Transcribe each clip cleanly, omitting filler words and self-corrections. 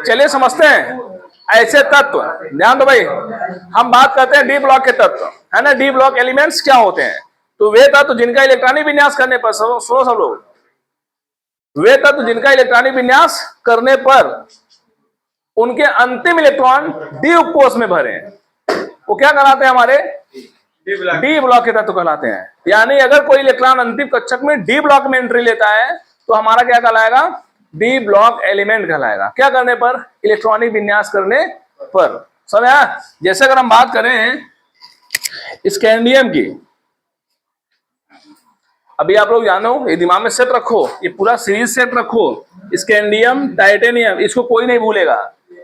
चलिए समझते हैं ऐसे तत्व। ध्यान दो भाई, हम बात करते हैं डी ब्लॉक के तत्व, है ना। डी ब्लॉक एलिमेंट्स क्या होते हैं? तो वे तत्व जिनका इलेक्ट्रॉनिक विन्यास करने पर, सुनो सब लोग, वे तत्व जिनका इलेक्ट्रॉनिक विन्यास करने पर उनके अंतिम इलेक्ट्रॉन डी उपकोष में भरे, वो क्या कहलाते हैं? हमारे डी ब्लॉक के तत्व कहलाते हैं। यानी अगर कोई इलेक्ट्रॉन अंतिम कक्षक में डी ब्लॉक में एंट्री लेता है तो हमारा क्या कहलाएगा? डी ब्लॉक एलिमेंट कहलाएगा। क्या करने पर? इलेक्ट्रॉनिक विन्यास करने पर। समझ आया? जैसे अगर हम बात करें स्कैंडियम की, अभी आप लोग जानो, ये दिमाग में सेट रखो, ये पूरा सीरीज सेट रखो। स्कैंडियम, टाइटेनियम, इसको कोई नहीं भूलेगा।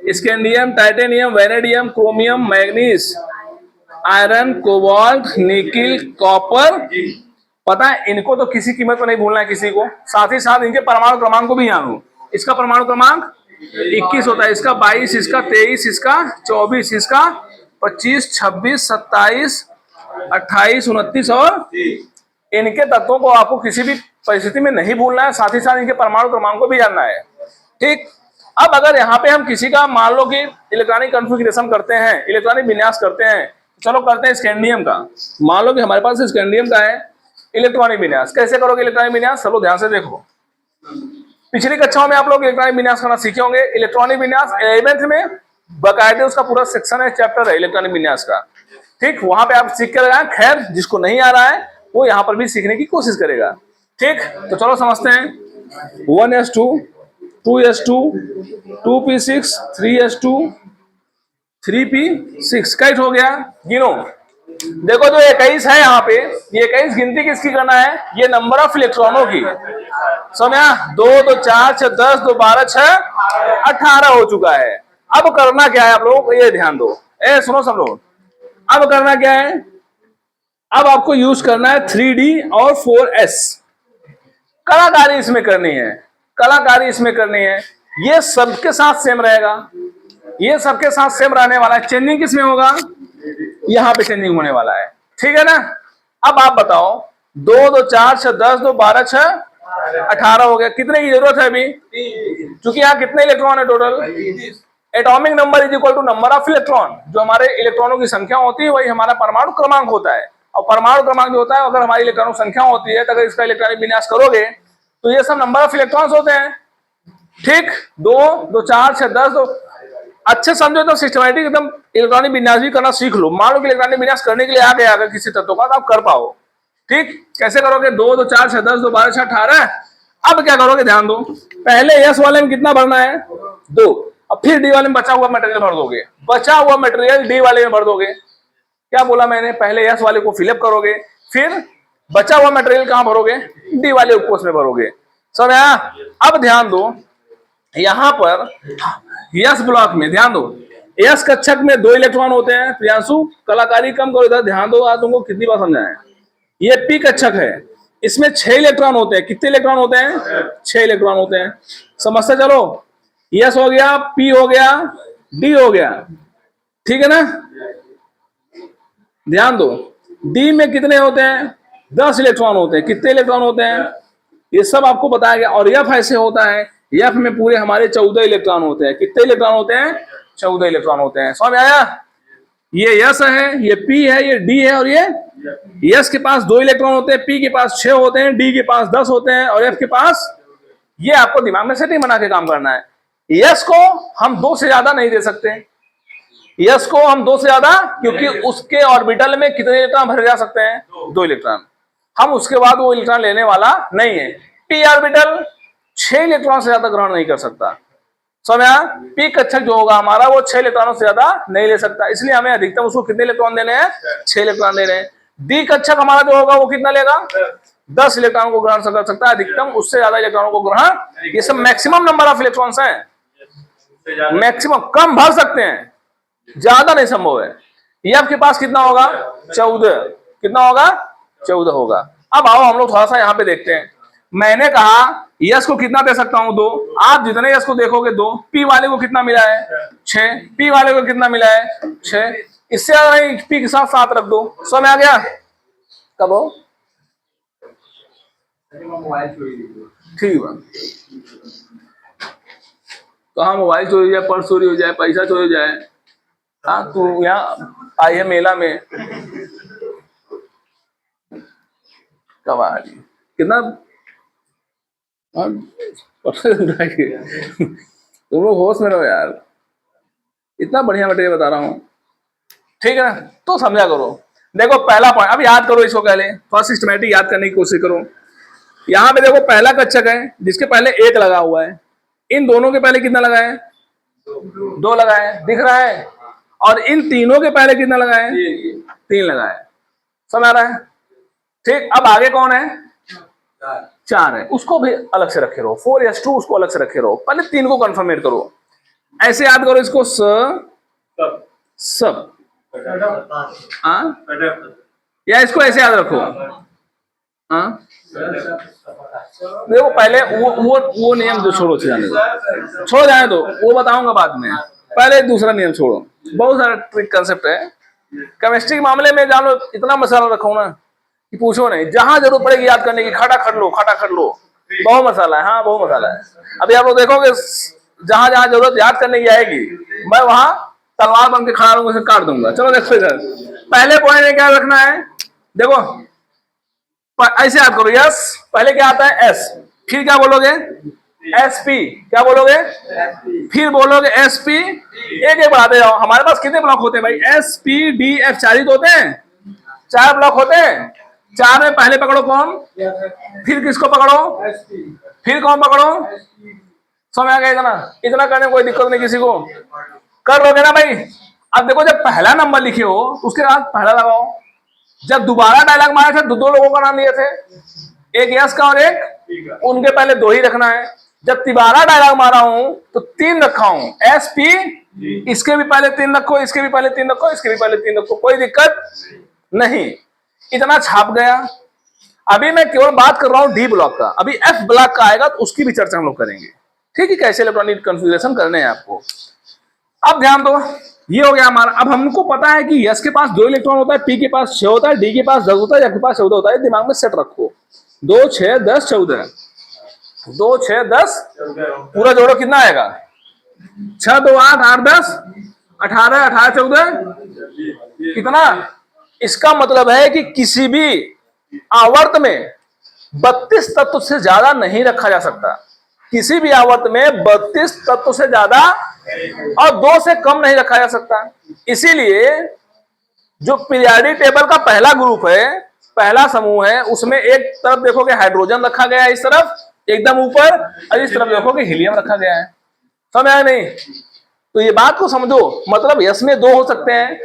Scandium, titanium, vanadium, chromium, manganese, iron, cobalt, nickel, copper, पता है इनको तो किसी कीमत पर नहीं भूलना है किसी को। साथ ही साथ इनके परमाणु क्रमांक को भी याद हो। इसका परमाणु क्रमांक 21 होता है, इसका 22, इसका 23, इसका 24, इसका 25, 26, 27, 28, 29 और इनके तत्वों को आपको किसी भी परिस्थिति में नहीं भूलना है। साथ ही साथ इनके परमाणु क्रमांक को भी जानना है। ठीक। अब अगर यहाँ पे हम किसी का मान लो कि इलेक्ट्रॉनिक कॉन्फ़िगरेशन करते हैं, इलेक्ट्रॉनिक विन्यास करते हैं, चलो करते हैं स्कैंडियम का। मान लो कि हमारे पास स्कैंडियम का है इलेक्ट्रॉनिक विन्यास। कैसे करोगे इलेक्ट्रॉनिक विन्यास? चलो ध्यान से देखो, पिछली कक्षाओं में आप लोग इलेक्ट्रॉनिक विन्यास करना सीखे होंगे। इलेक्ट्रॉनिक विन्यास 11th में बाकायदे उसका पूरा सेक्शन है, चैप्टर है इलेक्ट्रॉनिक विन्यास का। ठीक, वहां पे आप सीख के लगाएं। खैर जिसको नहीं आ रहा है वो यहाँ पर भी सीखने की कोशिश करेगा। ठीक, तो चलो समझते हैं। 1s2, 2s2, 2p6, 3s2, 3p6, cat हो गया। गिनो, देखो जो 21 है यहाँ पे, ये 21 गिनती किसकी करना है? ये नंबर ऑफ इलेक्ट्रॉनों की। समझा? 2 2 4 6 10 2 12 6 18 हो चुका है। अब करना क्या है आप लोग, ये ध्यान दो। सुनो सब लोग, अब करना क्या है? अब आपको यूज करना है 3D और 4s। कलाकारी इसमें करनी है, कलाकारी इसमें करनी है। ये सबके साथ सेम रहेगा, ये सबके साथ सेम रहने वाला है। चेंजिंग किसमें होगा? यहां पे चेंजिंग होने वाला है। ठीक है ना? अब आप बताओ, 2 2 4 6 10 2 12 6 18 हो गया। कितने की जरूरत है अभी? क्योंकि यहाँ कितने इलेक्ट्रॉन है total? Atomic number is equal to number of electron. जो हमारे इलेक्ट्रॉनों की संख्या होती है वही हमारा परमाणु क्रमांक होता है। और परमाणु क्रमांक जो होता है, अगर हमारी इलेक्ट्रॉनों संख्या होती है तो अगर इसका इलेक्ट्रॉनिक विन्यास करोगे तो ये सब नंबर ऑफ इलेक्ट्रॉन्स होते हैं। ठीक, 2 2 4 6 10 2। अच्छे समझो तो सिस्टमैटिक एकदम इलेक्ट्रॉनिक विन्यास भी करना सीख लो। मान लो कि इलेक्ट्रॉनिक विन्यास करने के लिए आ गया अगर किसी तत्व का, तो आप कर पाओ। ठीक, कैसे करोगे? 2 2 4 6 10 2 12 6 18। अब क्या करोगे? ध्यान दो, पहले एस वाले में कितना भरना है? 2। अब फिर डी वाले में बचा हुआ मटेरियल भर दोगे, बचा हुआ मटेरियल डी वाले में भर दोगे। क्या बोला मैंने? पहले एस वाले को फिलअप करोगे, फिर बचा हुआ मटेरियल कहां भरोगे? डी वाले उपकोष में भरोगे। समझ आया? अब ध्यान दो, यहां पर यस ब्लॉक में ध्यान दो, यस कक्षक में 2 इलेक्ट्रॉन होते हैं। प्रियांशु कलाकारी कम करो, इधर ध्यान दो। आज तुमको कितनी बार समझाएं। ये पी कक्षक है, इसमें 6 इलेक्ट्रॉन होते हैं। कितने इलेक्ट्रॉन होते हैं? 6 इलेक्ट्रॉन होते हैं। समझते चलो, यस हो गया, पी हो गया, डी हो गया। ठीक है ना? ध्यान दो, डी में कितने होते हैं? 10 इलेक्ट्रॉन होते हैं। कितने इलेक्ट्रॉन होते हैं? ये सब आपको बताया गया। और एफ ऐसे होता है, एफ में पूरे हमारे 14 इलेक्ट्रॉन होते हैं। कितने इलेक्ट्रॉन होते हैं? 14 इलेक्ट्रॉन होते हैं। समझ आया? ये यस है, ये पी है, ये डी है, और ये यस के पास 2 इलेक्ट्रॉन होते हैं, पी के पास 6 होते हैं, डी के पास 10 होते हैं, और एफ के पास, ये आपको दिमाग में सेटिंग बना के काम करना है। यस को हम 2 से ज्यादा नहीं दे सकते। यस को हम 2 से ज्यादा, क्योंकि उसके ऑर्बिटल में कितने इलेक्ट्रॉन भरे जा सकते हैं? 2 इलेक्ट्रॉन। हम उसके बाद वो इलेक्ट्रॉन लेने वाला नहीं है। पी ऑर्बिटल 6 इलेक्ट्रॉन से ज्यादा ग्रहण नहीं कर सकता। समझ? पी कक्षक जो होगा हमारा, वो 6 इलेक्ट्रॉनों से ज्यादा नहीं ले सकता। इसलिए हमें अधिकतम उसको कितने इलेक्ट्रॉन देने हैं? 6 इलेक्ट्रॉन देने हैं। डी कक्षक हमारा जो होगा वो कितना लेगा? 10 इलेक्ट्रॉन को ग्रहण कर सकता है अधिकतम, उससे ज्यादा इलेक्ट्रॉनों को ग्रहण, ये सब मैक्सिमम नंबर ऑफ इलेक्ट्रॉन्स हैं। मैक्सिमम, कम भर सकते हैं, ज्यादा नहीं संभव है। ये आपके पास कितना होगा? 14। कितना होगा? 14 होगा। अब आओ हम लोग थोड़ा सा यहाँ पे देखते हैं। मैंने कहा यस को कितना दे सकता हूं? 2। आप जितने यस को देखोगे 2। पी वाले को कितना मिला है? 6। पी वाले को कितना मिला है? 6। इससे ज्यादा नहीं, पी के साथ 7 रख दो। समझ आ गया? कब हो? ठीक है, कहाँ मोबाइल चोरी हो जाए, पर्स चोरी हो जाए, पैसा चोरी हो जाए। हाँ, तू यहाँ आई है मेला में, कब आ रही कितना। हाँ, तुम लोग होश में रहो यार, इतना बढ़िया मटेरियल बता रहा हूँ, ठीक है ना। तो समझा करो। देखो पहला पॉइंट अब याद करो इसको, पहले फर्स्ट सिस्टमैटिक याद करने की कोशिश करो। यहाँ पे देखो पहला कक्षक है जिसके पहले एक लगा हुआ है, इन दोनों के पहले कितना लगा है, दो लगा है, दिख रहा है। और इन तीनों के पहले कितना लगा है, तीन लगा है। समझ आ रहा है, ठीक। अब आगे कौन है, चार है, उसको भी अलग से रखे रहो। 4s2 उसको अलग से रखे रहो, पहले तीन को कंफर्मेट करो। ऐसे याद करो इसको, सब या इसको ऐसे याद रखो। हाँ, देखो पहले वो नियम जो छोड़ो, छोड़ जाने दो, वो बताऊंगा बाद में। पहले दूसरा नियम छोड़ो, बहुत सारा ट्रिक कंसेप्ट है केमिस्ट्री के मामले में। जानो इतना मसाला रखो ना कि पूछो नहीं, जहां जरूरत पड़ेगी याद करने की खड़ा कर लो, बहुत मसाला है। हाँ, बहुत मसाला है। अभी आप लोग देखोगे जहां जहां जरूरत याद करने की आएगी, मैं वहां तलवार बन के खड़ा रहूंगा, उसे काट दूंगा। चलो देखो इधर, पहले पॉइंट में क्या रखना है, देखो ऐसे याद करो। यस पहले क्या आता है, एस, फिर क्या बोलोगे, एस पी, क्या बोलोगे, फिर बोलोगे एस पी। एक एक बढ़ाते जाओ। हमारे पास कितने ब्लॉक होते हैं भाई, एस पी डी एफ, चार ही तो होते हैं, चार ब्लॉक होते हैं। चार में पहले पकड़ो कौन, फिर किसको पकड़ो, फिर कौन पकड़ो। समझ आ गया, इतना इतना करने में कोई दिक्कत नहीं किसी को, कर लोगे ना भाई। अब देखो जब पहला नंबर लिखे हो उसके बाद पहला लगाओ। जब दोबारा डायलॉग मारे थे दो लोगों का नाम लिए थे, एक यस का और एक, उनके पहले दो ही रखना है। जब तिबारा डायलॉग मारा हूं तो तीन रखा हूं, एस पी, इसके भी पहले तीन रखो, इसके भी पहले तीन रखो, इसके भी पहले तीन रखो, कोई दिक्कत नहीं। इतना छाप गया। अभी मैं केवल बात कर रहा हूं डी ब्लॉक का, अभी एफ ब्लॉक का आएगा तो उसकी भी चर्चा हम लोग करेंगे, ठीक है, कैसे इलेक्ट्रॉनिक कन्फिगरेशन करने हैं आपको। अब ध्यान दो, ये हो गया हमारा। अब हमको पता है कि यस के पास 2 इलेक्ट्रॉन होता है, पी के पास 6 होता है, डी के पास 10 होता है, एफ के पास 14 होता है। दिमाग में सेट रखो, 2 6 10 14, 2 6 10, पूरा जोड़ो कितना आएगा, 6 2 8 8 10 18 18 14 कितना। इसका मतलब है कि किसी भी आवर्त में 32 तत्व से ज्यादा नहीं रखा जा सकता, किसी भी आवर्त में 32 तत्व से ज्यादा और 2 से कम नहीं रखा जा सकता। इसीलिए जो पीरियोडिक टेबल का पहला ग्रुप है, पहला समूह है, उसमें एक तरफ देखोगे हाइड्रोजन रखा गया है इस तरफ एकदम ऊपर, और इस तरफ देखोगे हीलियम रखा गया है। समझ आया नहीं, तो ये बात को समझो। मतलब यस में 2 हो सकते हैं,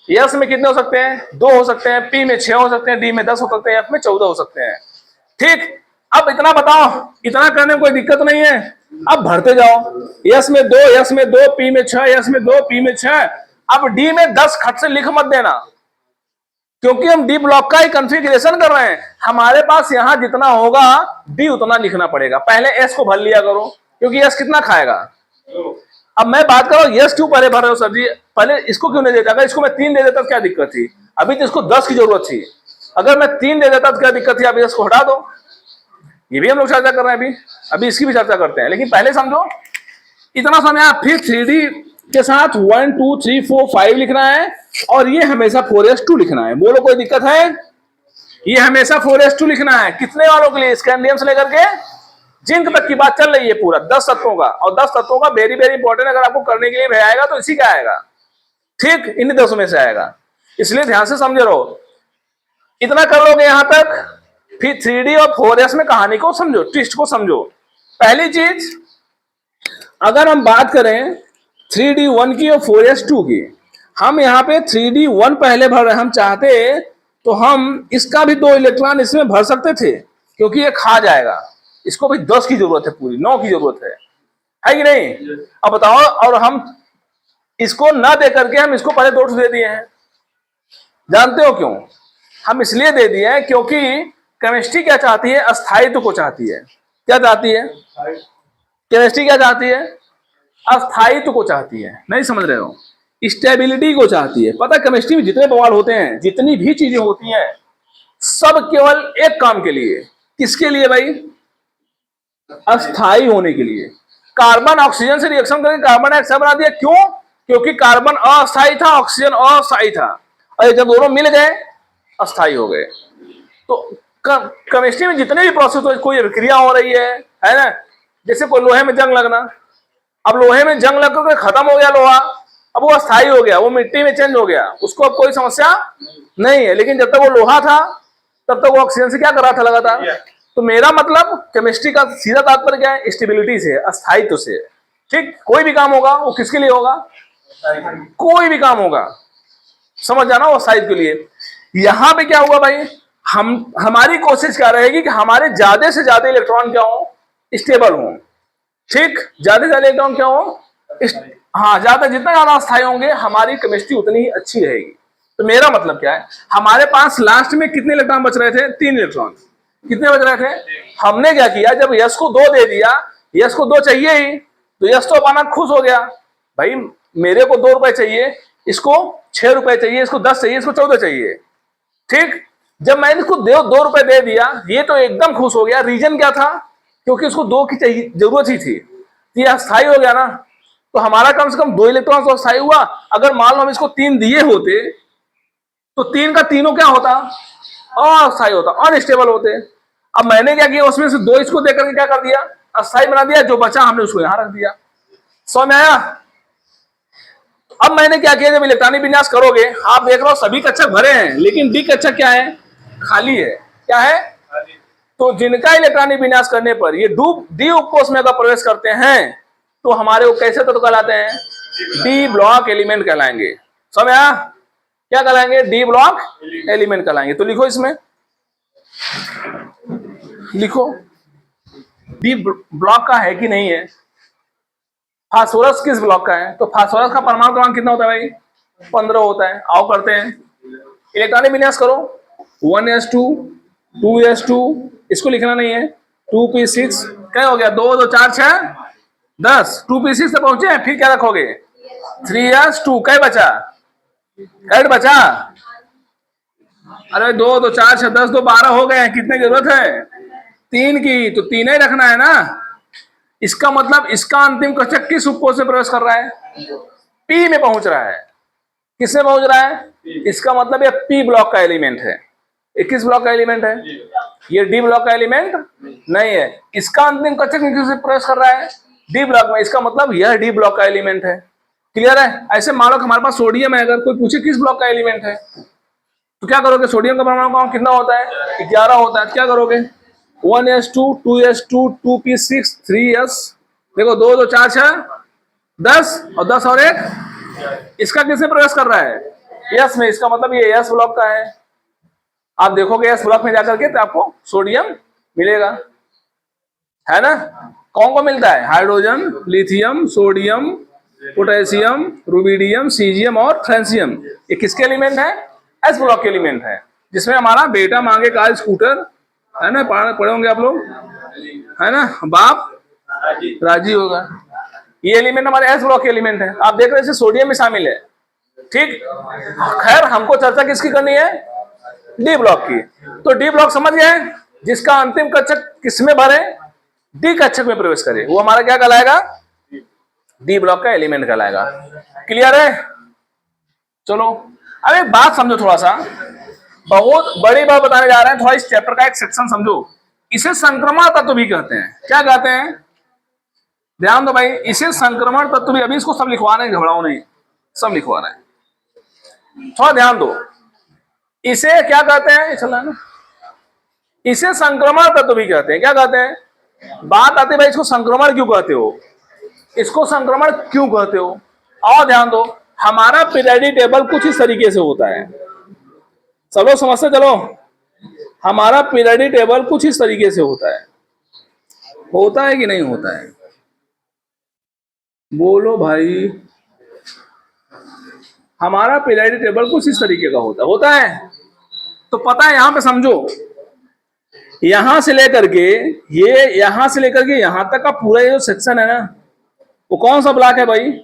यस में कितने हो सकते हैं, 2 हो सकते हैं, पी में 6 हो सकते हैं, डी में 10 हो सकते हैं, एफ में 14 हो सकते हैं, ठीक। अब इतना बताओ, इतना करने में कोई दिक्कत नहीं है। अब भरते जाओ, यस में 2, यस में 2, पी में 6, यस में 2, पी में 6। अब डी में 10 खट से लिख मत देना, क्योंकि हम डी ब्लॉक का ही कॉन्फ़िगरेशन कर रहे हैं। हमारे पास यहां जितना होगा डी उतना लिखना पड़ेगा। पहले एस को भर लिया करो, क्योंकि एस कितना खाएगा। अब मैं बात कर रहा हूं यस क्यों पहले भर रहे हो सर जी, पहले इसको क्यों नहीं देता। अगर इसको मैं 3 दे देता तो क्या दिक्कत थी, अभी तो इसको 10 की जरूरत थी। अगर मैं 3 दे देता तो क्या दिक्कत थी, अभी इसको हटा दो। ये भी हम लोग चर्चा कर रहे हैं, अभी इसकी भी चर्चा करते हैं, लेकिन पहले समझो। इतना समझा, फिर 3D के साथ 1 2 3 4 5 लिखना है, और ये हमेशा 4s2 लिखना है। बोलो कोई दिक्कत है, ये हमेशा 4s2 लिखना है। कितने वालों के लिए, स्कैंडियम से लेकर के जिंक तक की बात चल रही है, पूरा 10 तत्वों का। और 10 तत्वों का वेरी वेरी इंपॉर्टेंट, अगर आपको करने के लिए आएगा तो इसी का आएगा, ठीक, इन 10 में से आएगा। इसलिए ध्यान से समझे रहो। इतना कर लोगे यहां तक, फिर 3D और 4s में कहानी को समझो, ट्विस्ट को समझो। पहली चीज, अगर हम बात करें 3D1 की और 4s2 की, हम यहाँ पे 3D1 पहले भर रहे, हम चाहते तो हम इसका भी 2 इलेक्ट्रॉन इसमें भर सकते थे, क्योंकि ये खा जाएगा। इसको भी 10 की जरूरत है, पूरी 9 की जरूरत है कि नहीं। अब बताओ, और हम इसको ना दे करके हम इसको पहले 2 दे दिए हैं। जानते हो क्यों? हम इसलिए दे दिए हैं क्योंकि केमिस्ट्री क्या चाहती है, अस्थायित्व को चाहती है। क्या चाहती है केमिस्ट्री, क्या चाहती है, अस्थायित्व को चाहती है। नहीं समझ रहे हो, स्टेबिलिटी को चाहती है। पता है केमिस्ट्री में जितने बवाल होते हैं, जितनी भी चीजें होती हैं, सब केवल एक काम के लिए। किसके लिए भाई? अस्थायी होने के लिए। कार्बन ऑक्सीजन से रिएक्शन करके कार्बन डाइऑक्साइड बना दिया। क्यों? क्योंकि कार्बन अस्थायी था, ऑक्सीजन अस्थायी था, और जब दोनों मिल गए अस्थायी हो गए। तो केमिस्ट्री में जितने भी प्रोसेस हो, कोई प्रक्रिया हो रही है ना, जैसे कोई लोहे में जंग लगना, अब लोहे में जंग लग कर खत्म हो गया लोहा, अब वो अस्थायी हो गया, वो मिट्टी में चेंज हो गया, उसको अब कोई समस्या नहीं है। लेकिन जब तक वो लोहा था तब तक वो ऑक्सीजन से क्या कर रहा था लगातार। तो मेरा मतलब केमिस्ट्री का सीधा तात्पर्य क्या है? स्टेबिलिटी से, अस्थायित्व से। ठीक, कोई भी काम होगा वो किसके लिए होगा? कोई भी काम होगा, समझ जाना, वो अस्थायित्व के लिए। यहां पे क्या हुआ भाई, हमारी कोशिश क्या रहेगी कि हमारे ज्यादा से ज्यादा इलेक्ट्रॉन क्या हो? स्टेबल हो। ठीक, ज्यादा से ज्यादा इलेक्ट्रॉन क्या हो? हाँ, ज्यादा, जितना ज्यादा अस्थायी होंगे हमारी केमिस्ट्री उतनी ही अच्छी रहेगी। तो मेरा मतलब क्या है, हमारे पास लास्ट में कितने इलेक्ट्रॉन बच रहे थे? 3 इलेक्ट्रॉन। कितने बच रहे थे? हमने क्या किया, जब यश को 2 दे दिया, यश को 2 चाहिए ही, तो यश तो अचानक खुश हो गया, भाई मेरे को 2 रुपए चाहिए, इसको 6 रुपए चाहिए, इसको 10 चाहिए, इसको 14 चाहिए। ठीक, जब मैंने इसको 2 रुपए दे दिया, ये तो एकदम खुश हो गया। रीजन क्या था? क्योंकि उसको 2 की चाहिए, जरूरत ही थी। ये अस्थायी हो गया ना, तो हमारा कम से कम 2 इलेक्ट्रॉन तो अस्थायी हुआ। अगर मान लो हम इसको 3 दिए होते तो 3 का तीनों क्या होता? अस्थायी होता, अनस्टेबल होते। अब मैंने क्या किया, उसमें से 2 इसको देकर के क्या कर दिया? अस्थायी बना दिया। जो बचा हमने उसको यहां रख दिया। समझ में आया? अब मैंने क्या किया, जब इलेक्ट्रॉनिक विन्यास करोगे, आप देख रहे हो सभी कक्षक भरे हैं, लेकिन डी कक्षक क्या है? खाली है। क्या है? तो जिनका इलेक्ट्रॉनिक विन्यास करने पर ये डी उपकोष में अगर प्रवेश करते हैं तो हमारे वो कैसे तत्व कहलाते हैं? डी ब्लॉक एलिमेंट कहलाएंगे। समझ आया? क्या कहलाएंगे? डी ब्लॉक एलिमेंट कहलाएंगे। तो लिखो, इसमें लिखो, डी ब्लॉक का है कि नहीं है? फास्फोरस किस ब्लॉक का है? तो फास्फोरस का परमाणु क्रमांक कितना होता है भाई? 15 होता है। आओ करते हैं, इलेक्ट्रॉनिक विन्यास करो। 1s2 2s2, इसको लिखना नहीं है। 2p6 क्या हो गया? 2 2 4 6 10, 2p6 से पहुंचे। फिर क्या रखोगे? 3s2, क्या बचा? 8 बचा। अरे 2 2 4 6 10 2 12 हो गए। कितने की जरूरत है? 3 की, तो 3 ही रखना है ना। इसका मतलब इसका अंतिम कक्षक किस उपकोष से प्रवेश कर रहा है? पी में पहुंच रहा है। किससे पहुंच रहा है? इसका मतलब ये पी ब्लॉक का एलिमेंट है। ये किस ब्लॉक का एलिमेंट है? ये डी ब्लॉक का एलिमेंट नहीं है। इसका अंतिम कक्षक किससे प्रवेश कर रहा है? डी ब्लॉक में। इसका मतलब यह डी ब्लॉक का एलिमेंट है। क्लियर है? ऐसे मान लो कि हमारे पास सोडियम है, अगर कोई पूछे किस ब्लॉक का एलिमेंट है, तो क्या करोगे? सोडियम का परमाणु क्रमांक कितना होता है? 11 होता है। क्या करोगे? 1s2 2s2 2p6 3s, देखो 2 2 4 6 10 और 10 और 1, इसका किससे प्रवेश कर रहा है? यस में। इसका मतलब ये यस ब्लॉक का है। आप देखोगे यस ब्लॉक में जाकर के तो आपको सोडियम मिलेगा, है ना। कौन को मिलता है? Hydrogen, lithium, sodium, potassium, rubidium, caesium और फ्रांसियम। ये किसके एलिमेंट है? एस ब्लॉक के एलिमेंट है, जिसमें हमारा बेटा मांगे कार स्कूटर, है ना, पढ़े होंगे आप लोग, है ना, बाप राजी होगा। ये एलिमेंट हमारे एस ब्लॉक के एलिमेंट है। आप देख रहे हैं सोडियम भी शामिल है। ठीक, खैर हमको चर्चा किसकी करनी है? डी ब्लॉक की। तो डी ब्लॉक समझ गए, जिसका अंतिम कक्षक किसमें भरे? डी कक्षक में प्रवेश करे, वो हमारा क्या कहलाएगा? डी ब्लॉक का एलिमेंट कहलाएगा। क्लियर है? चलो अब एक बात समझो, थोड़ा सा बहुत बड़ी बात बताने जा रहे हैं। थोड़ा इस चैप्टर का एक सेक्शन समझो। इसे संक्रमण तत्व भी कहते हैं। क्या कहते हैं? ध्यान दो भाई, इसे संक्रमण तत्व भी, अभी इसको सब लिखवा रहे हैं, घबराओ नहीं, सब लिखवा रहे हैं, थोड़ा ध्यान दो। इसे क्या कहते हैं? चला ना, इसे संक्रमण तत्व भी कहते हैं। क्या कहते हैं? बात आती है भाई, इसको संक्रमण क्यों कहते हो? इसको संक्रमण क्यों कहते हो? और ध्यान दो, हमारा पीरियोडिक टेबल कुछ इस तरीके से होता है। सब लोग समझते चलो, हमारा पीरियोडिक टेबल कुछ इस तरीके से होता है। होता है कि नहीं होता है? बोलो भाई। हमारा पीरियोडिक टेबल कुछ इस तरीके का होता है। तो पता है, यहां पे समझो, यहां से लेकर के ये, यहां से लेकर के यहां तक का पूरा ये जो सेक्शन है ना, वो कौन सा ब्लॉक है भाई?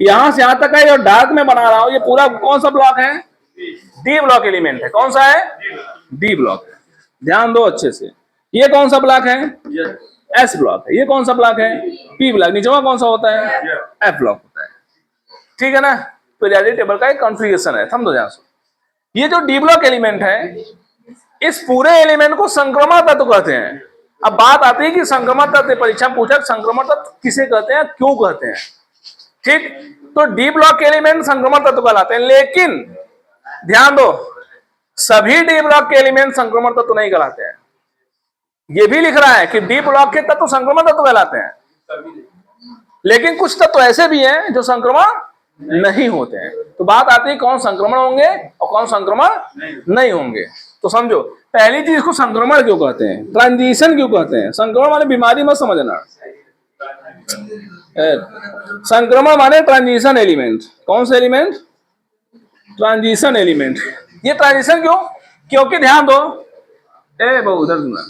यहां से यहां तक है, जो डार्क में बना रहा हूं, ये पूरा कौन सा ब्लॉक है? डी ब्लॉक एलिमेंट है। कौन सा है? D block. ध्यान दो अच्छे से, ये कौन सा ब्लॉक है? एस ब्लॉक है। ये कौन सा ब्लॉक है? P block. नीचे कौन सा होता है? एफ ब्लॉक होता है। ठीक है ना? पीरियोडिक टेबल का एक कॉन्फ़िगरेशन है, समझो ध्यान से। ये जो डी ब्लॉक एलिमेंट है, इस पूरे एलिमेंट को संक्रमण तत्व कहते हैं। अब बात आती है कि संक्रमण तत्व, परीक्षा पूछा संक्रमण तत्व किसे कहते हैं, क्यों कहते हैं। ठीक, तो डी ब्लॉक के एलिमेंट संक्रमण तत्व कहलाते हैं, लेकिन ध्यान दो, सभी डी ब्लॉक के एलिमेंट संक्रमण तत्व नहीं कहलाते हैं। ये भी लिख रहा है कि डी ब्लॉक के तत्व संक्रमण तत्व कहलाते हैं, लेकिन कुछ तत्व ऐसे भी हैं जो संक्रमण नहीं होते हैं। तो बात आती है कौन संक्रमण होंगे और कौन संक्रमण नहीं होंगे। तो समझो, पहली चीज को संक्रमण क्यों कहते हैं, ट्रांजिशन क्यों कहते हैं। संक्रमण माने बीमारी मत समझना, संक्रमण माने ट्रांजिशन एलिमेंट। कौन सा एलिमेंट? Transition element. ये ट्रांजिशन क्यों? क्योंकि ध्यान दो, उधर सुनना,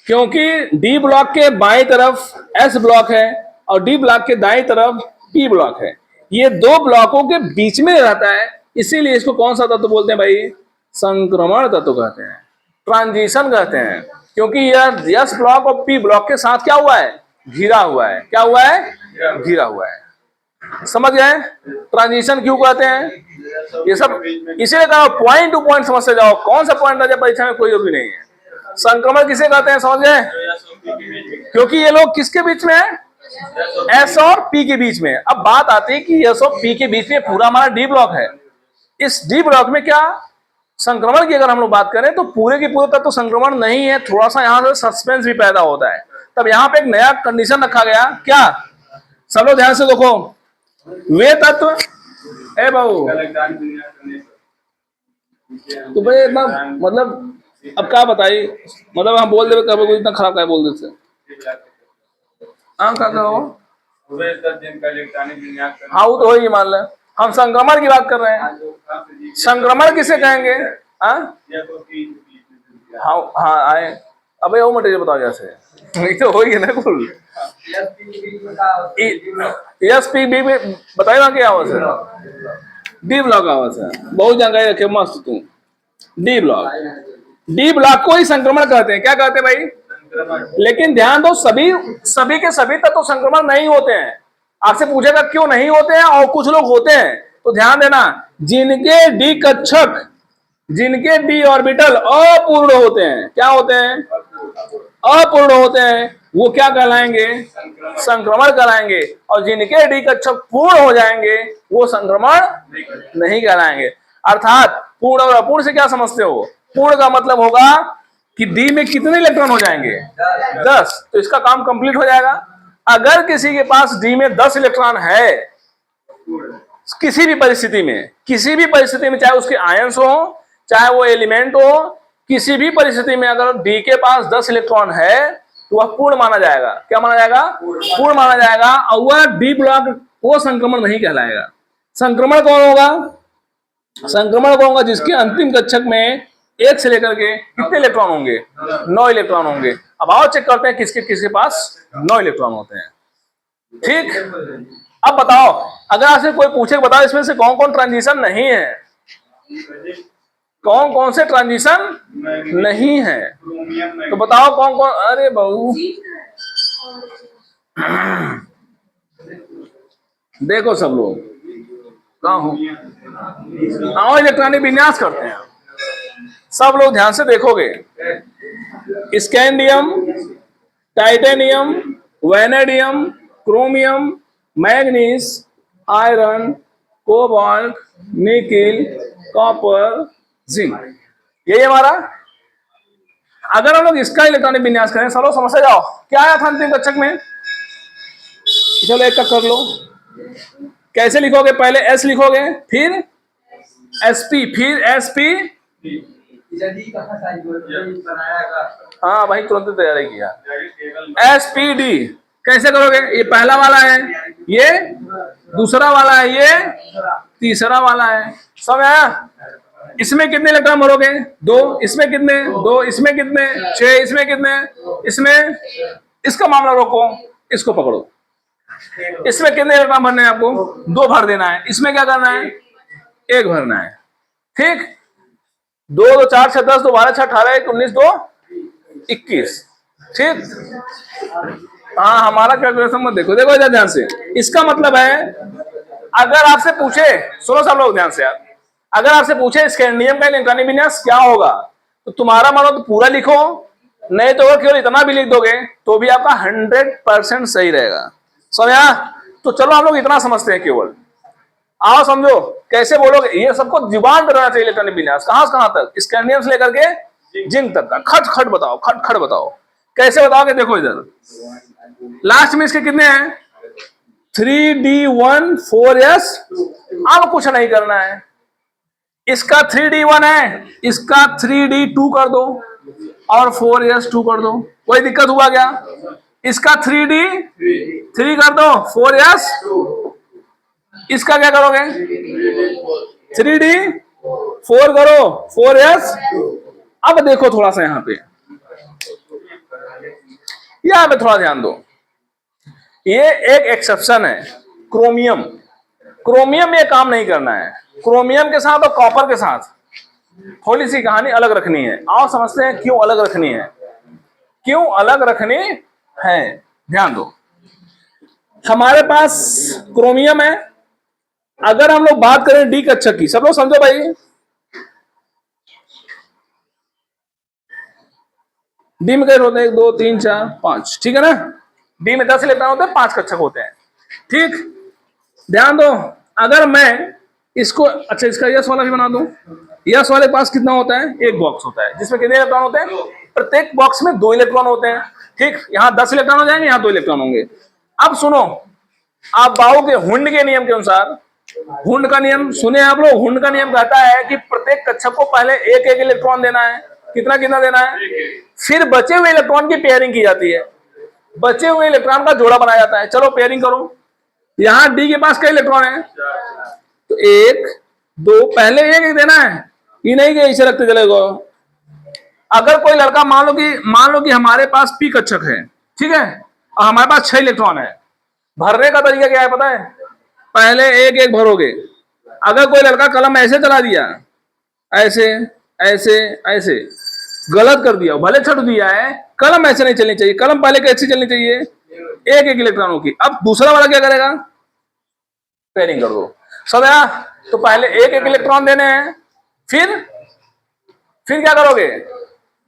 क्योंकि डी ब्लॉक के बाएं तरफ एस ब्लॉक है और डी ब्लॉक के दाएं तरफ पी ब्लॉक है। ये दो ब्लॉकों के बीच में रहता है, इसीलिए इसको कौन सा तत्व बोलते हैं भाई? संक्रमण तत्व कहते हैं, ट्रांजिशन कहते हैं। क्योंकि यह एस ब्लॉक और पी ब्लॉक के साथ क्या हुआ है? घिरा हुआ है। क्या हुआ है? घिरा हुआ है। समझ गए? ट्रांजिशन क्यों कहते हैं ये सब, इसीलिए कहा पॉइंट टू पॉइंट समझ से जाओ। कौन सा पॉइंट आ जाए परीक्षा में कोई जरूरी नहीं है। संक्रमण किसे कहते हैं समझ गए? क्योंकि ये लोग किसके बीच में है? एस और पी के बीच में। अब बात आती है कि एस और पी के बीच में पूरा हमारा डी ब्लॉक है। इस डी ब्लॉक में क्या संक्रमण की अगर हम लोग बात करें तो पूरे के पूरे तत्व तो संक्रमण नहीं है, थोड़ा सा यहां से सस्पेंस भी पैदा होता है। तब यहां पे एक नया कंडीशन रखा गया, क्या? सब लोग ध्यान से देखो, वे तत्व बहु तो भाई इतना मतलब अब क्या बताइए, मतलब हम बोल दे इतना खराब क्या बोल देते? हाँ क्या कहो, हाँ वो तो हो ही मान ले। हम संक्रमण की बात कर रहे हैं, संक्रमण किसे कहेंगे? हाँ हाँ आए। अबे वो मटेरियल बताओ जैसे तो हो ही ना कुल यस पी बी में बताइए ना क्या आवाज है? डी ब्लॉक आवाज है, बहुत जानकारी रखे मस्त तुम। डी ब्लॉक, डी ब्लॉक को ही संक्रमण कहते हैं। क्या कहते हैं भाई? लेकिन ध्यान दो, सभी के सभी तत्व तो संक्रमण नहीं होते हैं। आपसे पूछेगा क्यों नहीं होते हैं, और कुछ लोग होते हैं। तो ध्यान देना, जिनके डी कक्षक, जिनके डी ऑर्बिटल अपूर्ण होते हैं, क्या होते हैं? अपूर्ण होते हैं, वो क्या कहलाएंगे? संक्रमण कहलाएंगे। और जिनके डी कक्षक पूर्ण हो जाएंगे वो संक्रमण नहीं कहलाएंगे। अर्थात पूर्ण और अपूर्ण से क्या समझते हो? पूर्ण का मतलब होगा कि डी में कितने इलेक्ट्रॉन हो जाएंगे? 10। तो इसका काम कंप्लीट हो जाएगा। अगर किसी के पास डी में 10 इलेक्ट्रॉन है, किसी भी परिस्थिति में, चाहे उसके आयंस हो, चाहे वो एलिमेंट हो, किसी भी परिस्थिति में अगर डी के पास 10 इलेक्ट्रॉन है तो वह पूर्ण माना जाएगा। क्या माना जाएगा? पूर्ण माना जाएगा। और वह डी ब्लॉक वो संक्रमण नहीं कहलाएगा। संक्रमण कौन होगा? संक्रमण कौन होगा? जिसके अंतिम कक्षक में 1 से लेकर के कितने इलेक्ट्रॉन होंगे? 9 इलेक्ट्रॉन होंगे। अब आओ चेक करते हैं किसके पास 9 इलेक्ट्रॉन होते हैं। ठीक, अब बताओ, अगर आपसे कोई पूछे बताओ इसमें से कौन कौन ट्रांजिशन नहीं है, कौन कौन से ट्रांजिशन नहीं है, तो बताओ कौन कौन। अरे बहू देखो सब लोग कहाँ हो, आओ इलेक्ट्रॉनिक विन्यास करते हैं। सब लोग ध्यान से देखोगे, scandium, titanium, vanadium, chromium, manganese, iron, cobalt, nickel, copper, zinc, यही हमारा। अगर हम लोग इसका इलेक्ट्रॉनिक विन्यास करें, सब लोग समझ जाओ क्या आया था अंतिम कक्षक में। चलो एक का कर लो। कैसे लिखोगे? पहले एस लिखोगे, फिर एसपी, फिर एसपी। हाँ भाई तुरंत तैयारी किया। एसपीडी कैसे करोगे? ये पहला वाला है, ये दूसरा वाला है, ये तीसरा वाला है। सब आया? इसमें कितने इलेक्ट्रॉन भरोगे? 2। इसमें कितने? 2। इसमें कितने? 6। इसमें कितने? इसमें, इसका मामला रोको, इसको पकड़ो। इसमें कितने इलेक्ट्रॉन भरने हैं आपको? 2 भर देना है। इसमें क्या करना है? 1 भरना है। ठीक, 2 2 4 6 10 2 12 6 18 1 19 2 21। ठीक। हाँ, हमारा कैलकुलेशन मत देखो, देखो इधर ध्यान से। इसका मतलब है, अगर आपसे पूछे, सुनो सब लोग ध्यान से यार, अगर आपसे पूछे स्कैंडियम का इलेक्ट्रॉनिक विन्यास क्या होगा, तो तुम्हारा मानो तो पूरा लिखो, नहीं तो अगर केवल इतना भी लिख दोगे तो भी आपका 100% सही रहेगा। समझा? तो चलो हम लोग इतना समझते हैं केवल। आओ समझो कैसे बोलोगे, ये सबको जुबान पर रहना चाहिए। इलेक्ट्रॉनिक विन्यास कहां से कहां तक, स्कैंडियम से लेकर के जिंक तक का। खट खट बताओ, खट खट बताओ, कैसे बताओगे? देखो इधर लास्ट में इसके कितने हैं, 3D1 4S। अब कुछ नहीं करना है, इसका 3D1 है, इसका 3D2 कर दो और 4S2 कर दो। कोई दिक्कत हुआ क्या? इसका 3D3 कर दो, 4S, इसका क्या करोगे, 3D4 करो, 4S। अब देखो थोड़ा सा यहां पे थोड़ा ध्यान दो, ये एक एक्सेप्शन है, क्रोमियम। क्रोमियम में काम नहीं करना है, क्रोमियम के साथ और कॉपर के साथ थोड़ी सी कहानी अलग रखनी है। आओ समझते हैं क्यों अलग रखनी है, क्यों अलग रखनी है। ध्यान दो, हमारे पास क्रोमियम है, अगर हम लोग बात करें डी कक्षक की, सब लोग समझो भाई, डी में कैसे होते हैं, 1 2 3 4 5, ठीक है ना। डी में 10 इलेक्ट्रॉन होते हैं, 5 कक्षक होते हैं, ठीक। ध्यान दो, अगर मैं इसको, अच्छा इसका यस वाला भी बना दूं, यस वाले के पास कितना होता है, एक बॉक्स होता है जिसमें कितने इलेक्ट्रॉन होते हैं, प्रत्येक बॉक्स में 2 इलेक्ट्रॉन होते हैं, ठीक। यहां 10 इलेक्ट्रॉन हो जाएंगे, यहां 2 इलेक्ट्रॉन होंगे। अब सुनो, आप बाउ के हुंड के नियम के अनुसार, हुंड का नियम सुने आप लोग, हुंड का नियम कहता है कि प्रत्येक कक्षक को पहले एक एक इलेक्ट्रॉन देना है। कितना कितना देना है, फिर बचे हुए इलेक्ट्रॉन की पेयरिंग की जाती है, बचे हुए इलेक्ट्रॉन का जोड़ा बनाया जाता है। चलो पेयरिंग करो, यहां डी के पास कई इलेक्ट्रॉन है, तो 1 2, पहले एक एक देना है, ये नहीं कि ऐसे रखते चलेगा। अगर कोई लड़का मान लो कि हमारे पास पी कक्षक है, ठीक है, और हमारे पास 6 इलेक्ट्रॉन है, भरने का तरीका क्या है पता है, पहले एक एक भरोगे। अगर कोई लड़का कलम ऐसे चला दिया, ऐसे ऐसे ऐसे, गलत कर दिया, भले छट दिया है, कलम ऐसे नहीं चलनी चाहिए, कलम पहले कैसी चलनी चाहिए, एक एक इलेक्ट्रॉनों की। अब दूसरा वाला क्या करेगा, पेयरिंग कर दो, समझा। तो पहले एक एक इलेक्ट्रॉन देने हैं, फिर क्या करोगे,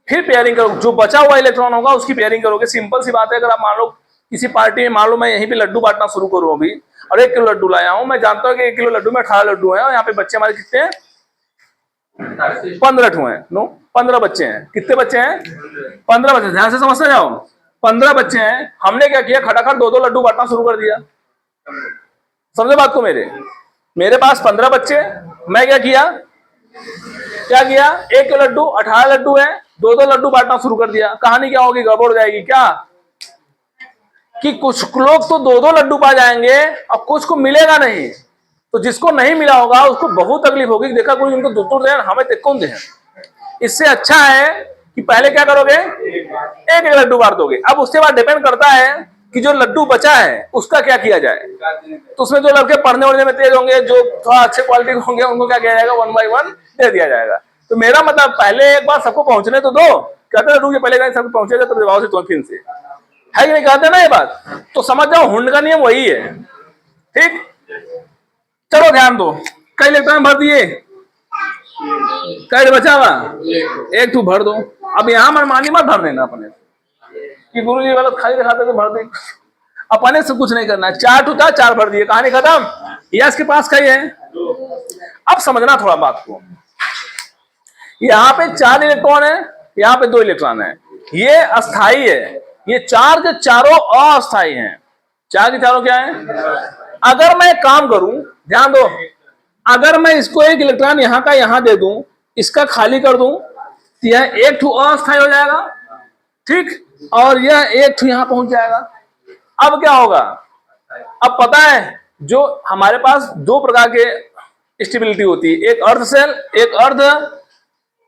फिर पेयरिंग करोगे, जो बचा हुआ इलेक्ट्रॉन होगा उसकी पेयरिंग करोगे। सिंपल सी बात है। अगर आप मान लो किसी पार्टी में, मान लो मैं यहीं पे लड्डू बांटना शुरू करूं अभी, और 1 किलो लड्डू लाया हूं, मैं जानता हूं कि 1 किलो लड्डू में 18 लड्डू है, और यहाँ पे बच्चे हमारे कितने हैं, 15 ठो हैं, नो 15 बच्चे हैं। कितने बच्चे हैं, 15 बच्चे, ध्यान से समझते जाओ, 15 बच्चे हैं। हमने क्या किया, खटाखट 2 2 लड्डू बांटना शुरू कर दिया। समझे बात को, मेरे पास 15 बच्चे, मैं क्या किया 1 किलो लड्डू, 18 लड्डू है, 2 2 लड्डू बांटना शुरू कर दिया। कहानी क्या होगी, गड़बड़ हो जाएगी क्या, कि कुछ लोग तो 2 2 लड्डू पा जाएंगे और कुछ को मिलेगा नहीं, तो जिसको नहीं मिला होगा उसको बहुत तकलीफ होगी। देखा कोई उनको 2 2 दे, हमें कौन दे। इससे अच्छा है कि पहले क्या करोगे, एक एक लड्डू बांट दोगे। अब उसके बाद डिपेंड करता है कि जो लड्डू बचा है उसका क्या किया जाए। तो उसमें जो लड़के पढ़ने वढ़ने में तेज होंगे, जो थोड़ा अच्छे क्वालिटी के होंगे, उनको क्या किया जाएगा, 1 बाय 1 दे दिया जाएगा। तो मेरा मतलब पहले एक बार सबको पहुंचने तो दो, कहते लड्डू के पहले सबको पहुंचे तो दबाव से फिर से है कि नहीं, कहते ना ये बात। तो समझ जाओ हुंड का नियम वही है, ठीक। चलो ध्यान दो, कई इलेक्ट्रॉन भर दिए, कई बचा हुआ, 1 ठू भर दो। अब यहां मनमानी मत भर देना अपने कि गुरु जी गलत खाली दिखाते तो भर दे, अपने से कुछ नहीं करना। 4 ठू था, 4 भर दिए, कहानी खत्म। यस के पास कई है। अब समझना थोड़ा बात को, यहाँ पे 4 इलेक्ट्रॉन है, यहाँ पे 2 इलेक्ट्रॉन है, ये अस्थाई है, ये 4 के चारों अस्थाई हैं। 4 के चारों क्या है, अगर मैं काम करूं, ध्यान दो, अगर मैं इसको 1 इलेक्ट्रॉन यहां का यहां दे दूं, इसका खाली कर दूं, तो यह 1 ठू अस्थाई हो जाएगा, ठीक, और यह 1 ठू यहां पहुंच जाएगा। अब क्या होगा, अब पता है जो हमारे पास 2 प्रकार के स्टेबिलिटी होती है, एक अर्ध सेल, एक अर्ध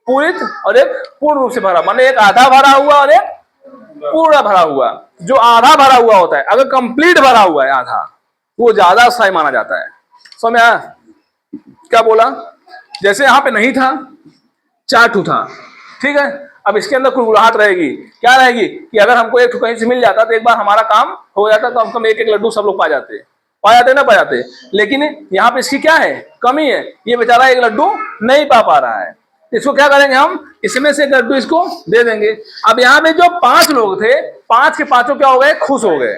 पूरित और एक पूर्ण रूप से भरा, माने एक आधा भरा हुआ और एक पूरा भरा हुआ। जो आधा भरा हुआ होता है, अगर कंप्लीट भरा हुआ है आधा, वो ज्यादा अस्थाई माना जाता है। समझ में आया क्या बोला, जैसे यहां पे नहीं था, 4 ठू था, ठीक है, अब इसके अंदर कुलकुलाहट रहेगी, क्या रहेगी कि अगर हमको एक कहीं से मिल जाता तो एक बार हमारा काम हो जाता, तो हम एक एक लड्डू सब लोग पा जाते ना पा जाते। लेकिन यहाँ पे इसकी क्या है, कमी है, ये बेचारा एक लड्डू नहीं पा रहा है। इसको क्या करेंगे हम, इसमें से एक लड्डू इसको दे देंगे। अब यहाँ पे जो 5 लोग थे, 5 के 5 क्या हो गए, खुश हो गए।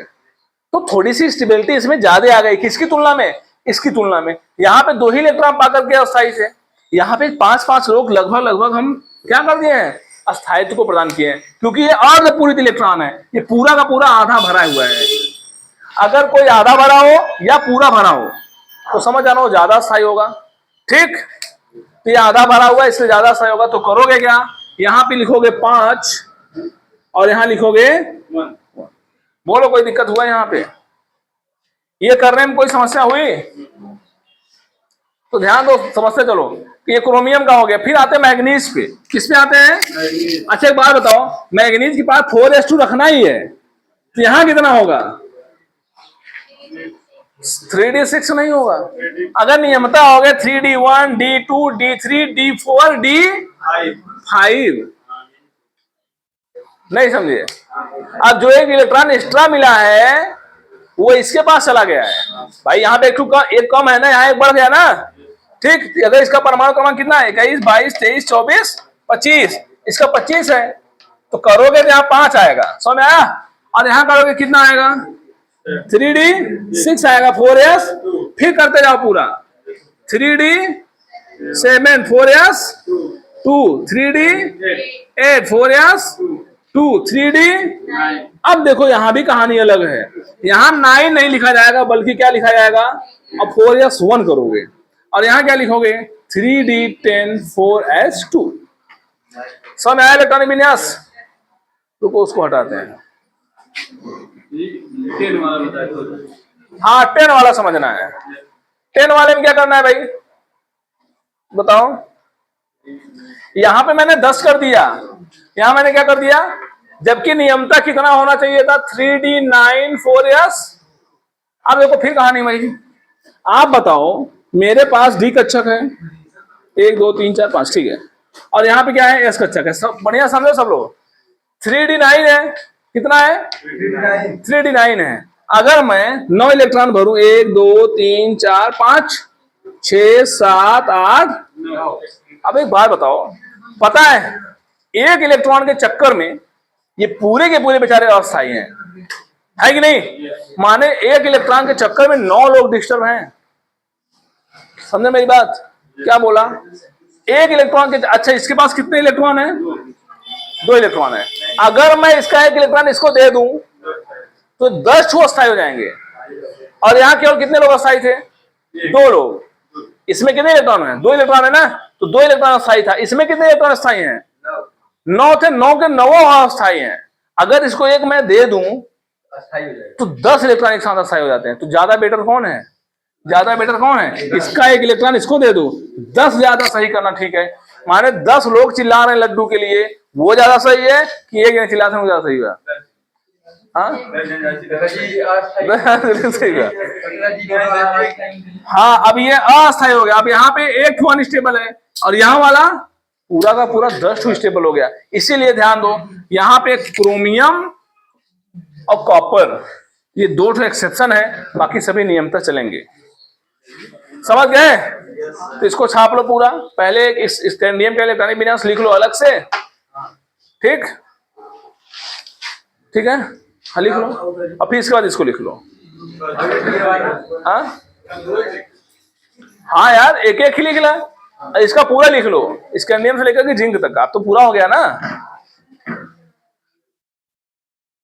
तो थोड़ी सी स्टेबिलिटी इसमें ज्यादा आ गई, किसकी तुलना में, इसकी तुलना में। यहाँ पे 2 ही इलेक्ट्रॉन पा करके अस्थायी से, यहाँ पे 5-5 लोग लगभग हम क्या कर दिए हैं, अस्थायित्व को प्रदान किए हैं, क्योंकि ये अर्धपूरित इलेक्ट्रॉन है, ये पूरा का पूरा आधा भरा हुआ है। अगर कोई आधा भरा हो या पूरा भरा हो तो समझ जाना वो ज्यादा स्थायी होगा। ठीक, तो ये आधा भरा हुआ इसलिए ज्यादा स्थायी होगा। तो करोगे क्या, यहाँ पे लिखोगे 5 और यहाँ लिखोगे 1। बोलो कोई दिक्कत हुआ यहाँ पे, ये करने में कोई समस्या हुई? तो ध्यान दो, समझते चलो कि ये क्रोमियम का हो गया। फिर आते हैं मैग्नीज पे, किस पे आते हैं? अच्छा एक बात बताओ, मैग्नीज के पास 4s2 रखना ही है, तो यहां कितना होगा? 3d6 नहीं होगा। अगर नियमता हो गया 3d1 d2 d3 d4 d5, नहीं समझिए। अब जो एक इलेक्ट्रॉन एक्स्ट्रा मिला है वो इसके पास चला गया है भाई, यहाँ पे एक कम है ना, यहाँ एक बढ़ गया ना। ठीक, अगर इसका परमाणु क्रमांक कितना है, 21 22 23 24 25, इसका 25 है, तो करोगे तो यहाँ 5 आएगा, समझ में आया? और यहाँ करोगे कितना आएगा, 3d6 आएगा, 4s, फिर करते जाओ पूरा, 3d7 4s2 3d8 4s2 3d। अब देखो यहाँ भी कहानी अलग है, यहाँ 9 नहीं लिखा जाएगा बल्कि क्या लिखा जाएगा, अब 4s1 करोगे और यहाँ क्या लिखोगे, 3d10 4s2। समझ में आया इलेक्ट्रॉनिक विन्यास? रुको उसको हटाते हैं। हाँ 10 वाला समझना है। 10 वाले में क्या करना है भाई बताओ? यहां पे मैंने 10 कर दिया, यहां मैंने क्या कर दिया, जबकि नियमता कितना होना चाहिए था, 3d9 4s। अब देखो फिर कहानी भाई, आप बताओ मेरे पास d कक्षक है 1 2 3 4 5, ठीक है, और यहाँ पे क्या है, s कक्षक है। सब बढ़िया समझो सब लोग। 3d9 है, कितना है, 3d9 है। अगर मैं 9 इलेक्ट्रॉन भरूं, 1 2 3 4 5 6 7 8। अब एक बात बताओ, पता है एक इलेक्ट्रॉन के चक्कर में ये पूरे के पूरे बेचारे अस्थायी हैं, है कि नहीं? माने एक इलेक्ट्रॉन के चक्कर में 9 लोग डिस्टर्ब हैं। समझे मेरी बात? क्या बोला? एक इलेक्ट्रॉन के, अच्छा इसके पास कितने इलेक्ट्रॉन है, 2 इलेक्ट्रॉन है। अगर मैं इसका एक इलेक्ट्रॉन इसको दे दूं तो 10 ठो अस्थायी हो जाएंगे, और यहाँ केवल कितने लोग अस्थायी थे, 2 लोग। इसमें कितने इलेक्ट्रॉन है, 2 इलेक्ट्रॉन है ना, तो 2 इलेक्ट्रॉन अस्थायी था। इसमें कितने इलेक्ट्रॉन अस्थायी हैं, 9 थे, 9 के 9 अस्थायी हैं। अगर इसको एक मैं दे दूं तो 10 इलेक्ट्रॉन एक साथ अस्थायी हो जाते हैं। तो ज्यादा बेटर कौन है, ज्यादा बेटर कौन है, इसका एक इलेक्ट्रॉन इसको दे दो, 10 ज्यादा सही करना, ठीक है। माने 10 लोग चिल्ला रहे हैं लड्डू के लिए, वो ज्यादा सही है कि एक चिल्लाते हैं वो ज्यादा सही हुआ? हाँ अब ये अस्थायी हो गया। अब यहाँ पे एक ठो अनस्टेबल है और यहाँ वाला पूरा का पूरा 10 ठो स्टेबल हो गया। इसीलिए ध्यान दो, यहाँ पे क्रोमियम और कॉपर ये 2 ठो एक्सेप्शन है, बाकी सभी नियमता चलेंगे। समझ गए? तो इसको छाप लो पूरा, पहले इस स्कैंडियम का इलेक्ट्रॉनिक विन्यास लिख लो अलग से, ठीक ठीक है, हाँ लिख लो, और फिर इसके बाद इसको लिख लो। हाँ यार एक एक ही लिख ला, इसका पूरा लिख लो, स्कैंडियम से लेकर के जिंक तक, आप तो पूरा हो गया ना।